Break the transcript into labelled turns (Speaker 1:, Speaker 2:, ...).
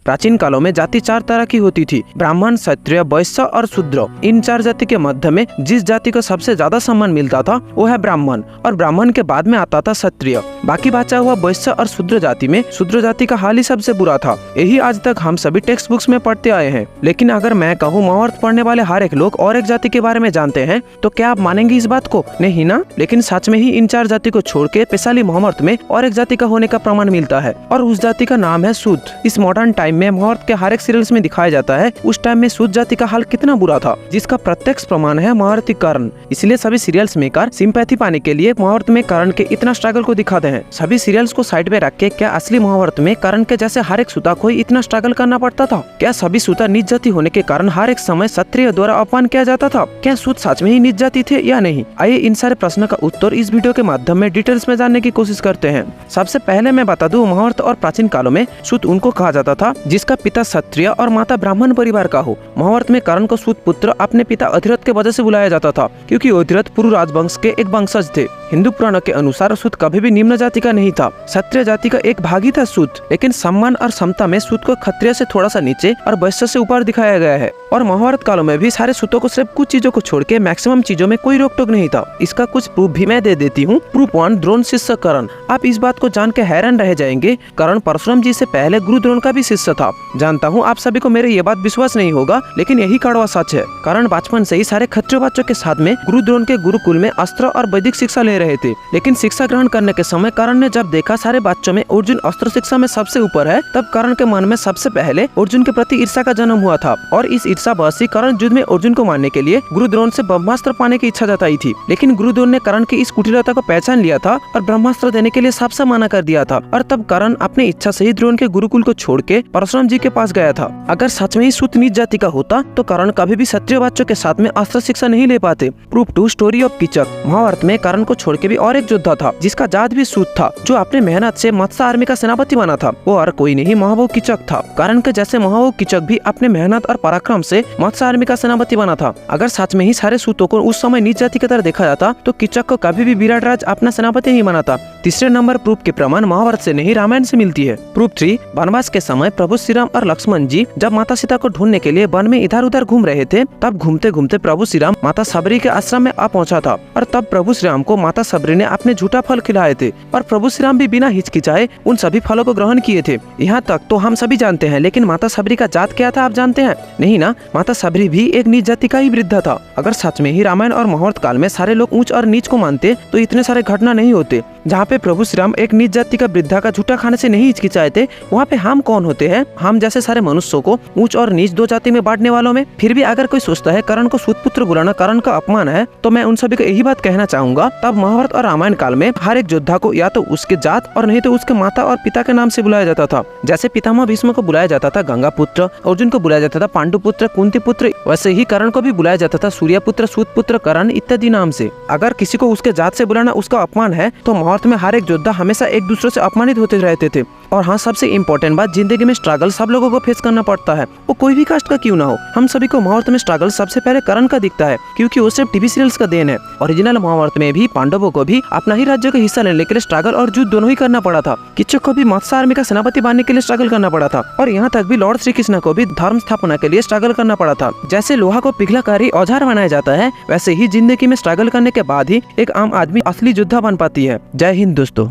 Speaker 1: प्राचीन कालों में जाति 4 तरह की होती थी, ब्राह्मण, क्षत्रिय, वैश्य और शूद्र। इन 4 जाति के मध्य में जिस जाति को सबसे ज्यादा सम्मान मिलता था वो है ब्राह्मण, और ब्राह्मण के बाद में आता था क्षत्रिय। बाकी बचा हुआ वैश्य और शूद्र जाति में शूद्र जाति का हाल ही सबसे बुरा था। यही आज तक हम सभी टेक्स्ट बुक्स में पढ़ते आए हैं। लेकिन अगर मैं कहूँ महाभारत पढ़ने वाले हर एक लोग और एक जाति के बारे में जानते हैं तो क्या आप मानेंगे इस बात को? नहीं ना। लेकिन सच में ही इन 4 जाति को छोड़ के स्पेशली महाभारत में और एक जाति का होने का प्रमाण मिलता है, और उस जाति का नाम है शूद्र। इस मॉडर्न टाइम में महाभारत के हर एक सीरियल्स में दिखाया जाता है उस टाइम में शूद्र जाति का हाल कितना बुरा था, जिसका प्रत्यक्ष प्रमाण है महाभारती कर्ण। इसलिए सभी सीरियल्स मेकर सिंपैथी पाने के लिए महाभारत में कर्ण के इतना स्ट्रगल को दिखाते हैं। सभी सीरियल्स को साइड में रख के क्या असली महाभारत में कर्ण के जैसे हर एक सूता को इतना स्ट्रगल करना पड़ता था? क्या सभी सूता नीच जाति होने के कारण हर एक समय क्षत्रिय द्वारा अपमान किया जाता था? क्या सूत सच में ही नीच जाति थे या नहीं? आइए इन सारे प्रश्नों का उत्तर इस वीडियो के माध्यम में डिटेल्स में जानने की कोशिश करते हैं। सबसे पहले मैं बता दूं, महाभारत और प्राचीन कालों में सूत उनको कहा जाता था जिसका पिता क्षत्रिय और माता ब्राह्मण परिवार का हो। महाभारत में कर्ण को सूत पुत्र अपने पिता अधिरथ के वजह से बुलाया जाता था, क्योंकि अधिरथ पुरु राजवंश के एक वंशज थे। हिंदू पुराणों के अनुसार सूत कभी भी निम्न जाति का नहीं था, क्षत्रिय जाति का एक भाग ही था सूत। लेकिन सम्मान और समता में सूत को क्षत्रिय से थोड़ा सा नीचे और वैश्य से ऊपर दिखाया गया है। और महाभारत कालों में भी सारे सूतों को सिर्फ कुछ चीजों को छोड़ के मैक्सिमम चीजों में कोई रोक टोक नहीं था। इसका कुछ प्रूफ भी मैं दे देती हूँ। प्रूफ 1, द्रोण शिष्य कर्ण। आप इस बात को जान के हैरान रह जाएंगे, कर्ण परशुराम जी से पहले गुरु द्रोण का भी शिष्य था। जानता हूँ आप सभी को मेरे ये बात विश्वास नहीं होगा, लेकिन यही कड़वा सच है। कर्ण बचपन से ही सारे क्षत्रिय बच्चों के साथ में गुरु द्रोण के गुरुकुल में अस्त्र और वैदिक शिक्षा ले रहे थे। लेकिन शिक्षा ग्रहण करने के समय कर्ण ने जब देखा सारे बच्चों में अर्जुन अस्त्र शिक्षा में सबसे ऊपर है, तब कर्ण के मन में सबसे पहले अर्जुन के प्रति ईर्ष्या का जन्म हुआ था। और इस ईर्ष्या बस ही कर्ण युद्ध में अर्जुन को मारने के लिए गुरु द्रोण से ब्रह्मास्त्र पाने की इच्छा जताई थी। लेकिन गुरु द्रोण ने कर्ण की इस कुटिलता को पहचान लिया था और ब्रह्मास्त्र देने के लिए सबसे मना कर दिया था। और तब कर्ण अपनी इच्छा से ही द्रोण के गुरुकुल को छोड़ के परशुराम जी के पास गया था। अगर सच में ही सूत नीच जाति का होता तो कर्ण कभी भी क्षत्रिय बच्चों के साथ में अस्त्र शिक्षा नहीं ले पाते। Proof 2, story of Kichaka. Mahabharat में कर्ण को छोड़ के भी और एक योद्धा था जिसका जात भी सूत था, जो अपने मेहनत से मत्स्य आर्मी का सेनापति बना था। वो और कोई नहीं, महाबाहु कीचक था। कर्ण के जैसे महाबाहु कीचक भी अपने मेहनत और पराक्रम से मत्स्य आर्मी का सेनापति बना था। अगर सच में ही सारे सूतों को उस समय नीच जाति की तरह देखा जाता तो कीचक को कभी भी विराट राज अपना सेनापति नहीं बनाता। तीसरे नंबर प्रूफ के प्रमाण महाभारत से नहीं रामायण से मिलती है। प्रूफ 3, वनवास के समय प्रभु श्री राम और लक्ष्मण जी जब माता सीता को ढूंढने के लिए वन में इधर उधर घूम रहे थे, तब घूमते घूमते प्रभु श्री राम माता सबरी के आश्रम में आ पहुंचा था। और तब प्रभु श्री राम को माता सबरी ने अपने झूठा फल खिलाए थे, और प्रभु श्री राम भी बिना हिचकिचाए उन सभी फलों को ग्रहण किए थे। यहाँ तक तो हम सभी जानते हैं, लेकिन माता सबरी का जात क्या था आप जानते हैं? नहीं ना, माता सबरी भी एक नीच जाति का ही वृद्धा था। अगर सच में ही रामायण और महाभारत काल में सारे लोग ऊंच और नीच को मानते तो इतने सारे घटना नहीं होते। जहाँ पे प्रभु श्री राम एक नीच जाति का वृद्धा का झूठा खाने से नहीं हिचकिचाए थे, वहाँ पे हम कौन होते हैं? हम जैसे सारे मनुष्यों को ऊंच और नीच 2 जाति में बांटने वालों में। फिर भी अगर कोई सोचता है कर्ण को सूत पुत्र बुलाना कर्ण का अपमान है, तो मैं उन सभी को यही बात कहना चाहूंगा, तब महाभारत और रामायण काल में हर एक योद्धा को या तो उसके जात और नहीं तो उसके माता और पिता के नाम से बुलाया जाता था। जैसे पितामह भीष्म को बुलाया जाता था गंगा पुत्र, अर्जुन को बुलाया जाता था पांडु पुत्र, कुंती पुत्र, वैसे ही कर्ण को भी बुलाया जाता था सूर्य पुत्र, सूत पुत्र, कर्ण इत्यादि नाम से। अगर किसी को उसके जात से बुलाना उसका अपमान है, तो महाभारत में हर एक योद्धा हमेशा एक दूसरे से अपमानित होते रहते थे। और हाँ, सबसे इम्पोर्टेंट बात, जिंदगी में स्ट्रगल सब लोगों को फेस करना पड़ता है, वो कोई भी कास्ट का क्यों ना हो। हम सभी को महाभारत में स्ट्रगल सबसे पहले कर्ण का दिखता है, क्योंकि वो सिर्फ टीवी सीरियल्स का देन है। ओरिजिनल महाभारत में भी पांडवों को भी अपना ही राज्य का हिस्सा लेने के लिए स्ट्रगल और युद्ध दोनों ही करना पड़ा था। कीचक को भी मत्स्य आर्मी का सेनापति बनने के लिए स्ट्रगल करना पड़ा था, और यहाँ तक भी लॉर्ड श्री कृष्ण को भी धर्म स्थापना के लिए स्ट्रगल करना पड़ा था। जैसे लोहा को पिघलाकर ही औजार बनाया जाता है, वैसे ही जिंदगी में स्ट्रगल करने के बाद ही एक आम आदमी असली योद्धा बन पाती है। जय हिंद दोस्तों।